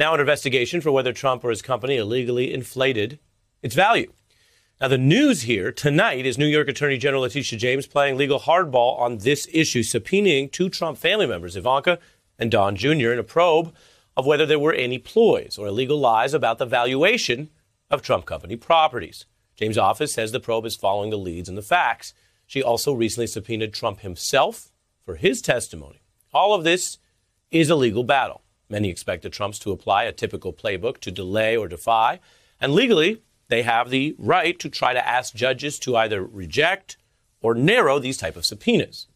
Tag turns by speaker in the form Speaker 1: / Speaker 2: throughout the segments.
Speaker 1: Now an investigation for whether Trump or his company illegally inflated its value. Now, the news here tonight is New York Attorney General Letitia James playing legal hardball on this issue, subpoenaing two Trump family members, Ivanka and Don Jr., in a probe of whether there were any ploys or illegal lies about the valuation of Trump company properties. James' office says the probe is following the leads and the facts. She also recently subpoenaed Trump himself for his testimony. All of this is a legal battle. Many expect the Trumps to apply a typical playbook to delay or defy, and legally, they have the right to try to ask judges to either reject or narrow these type of subpoenas.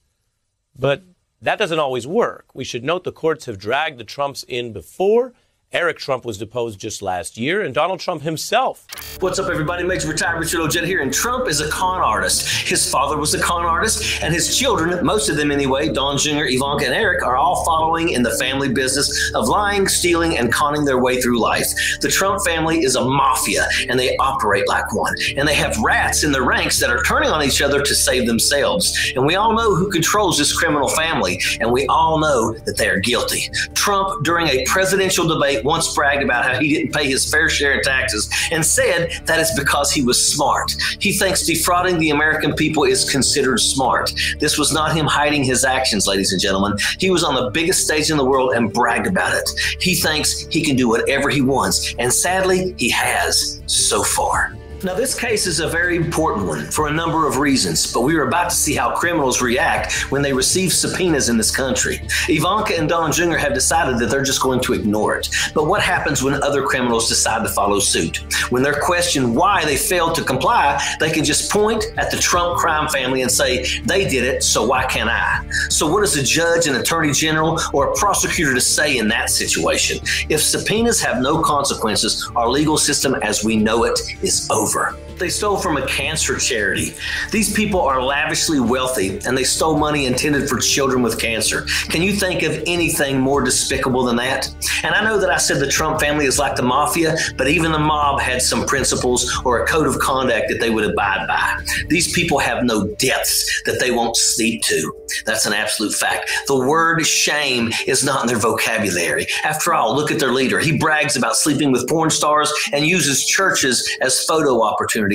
Speaker 1: But that doesn't always work. We should note the courts have dragged the Trumps in before. Eric Trump was deposed just last year, and Donald Trump himself.
Speaker 2: What's up, everybody? Major Retired Richard Ojeda here, and Trump is a con artist. His father was a con artist, and his children, most of them anyway, Don Jr., Ivanka, and Eric, are all following in the family business of lying, stealing, and conning their way through life. The Trump family is a mafia, and they operate like one. And they have rats in the ranks that are turning on each other to save themselves. And we all know who controls this criminal family, and we all know that they are guilty. Trump, during a presidential debate, once bragged about how he didn't pay his fair share in taxes and said that is because he was smart. He thinks defrauding the American people is considered smart. This was not him hiding his actions, ladies and gentlemen. He was on the biggest stage in the world and bragged about it. He thinks he can do whatever he wants, and sadly, he has so far. Now, this case is a very important one for a number of reasons, but we are about to see how criminals react when they receive subpoenas in this country. Ivanka and Don Jr. have decided that they're just going to ignore it. But what happens when other criminals decide to follow suit? When they're questioned why they failed to comply, they can just point at the Trump crime family and say, they did it, so why can't I? So what does a judge, an attorney general, or a prosecutor to say in that situation? If subpoenas have no consequences, our legal system as we know it is over. They stole from a cancer charity. These people are lavishly wealthy, and they stole money intended for children with cancer. Can you think of anything more despicable than that? And I know that I said the Trump family is like the mafia, but even the mob had some principles or a code of conduct that they would abide by. These people have no depths that they won't sleep to. That's an absolute fact. The word shame is not in their vocabulary. After all, look at their leader. He brags about sleeping with porn stars and uses churches as photo opportunities,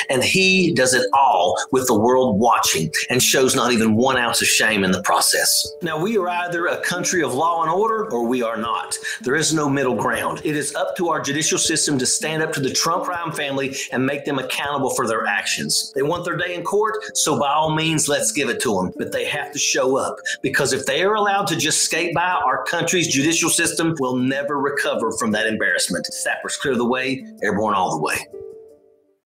Speaker 2: and he does it all with the world watching and shows not even 1 ounce of shame in the process. Now, we are either a country of law and order or we are not. There is no middle ground. It is up to our judicial system to stand up to the Trump crime family and make them accountable for their actions. They want their day in court, so by all means, let's give it to them. But they have to show up, because if they are allowed to just skate by, our country's judicial system will never recover from that embarrassment. Sappers clear the way, airborne all the way.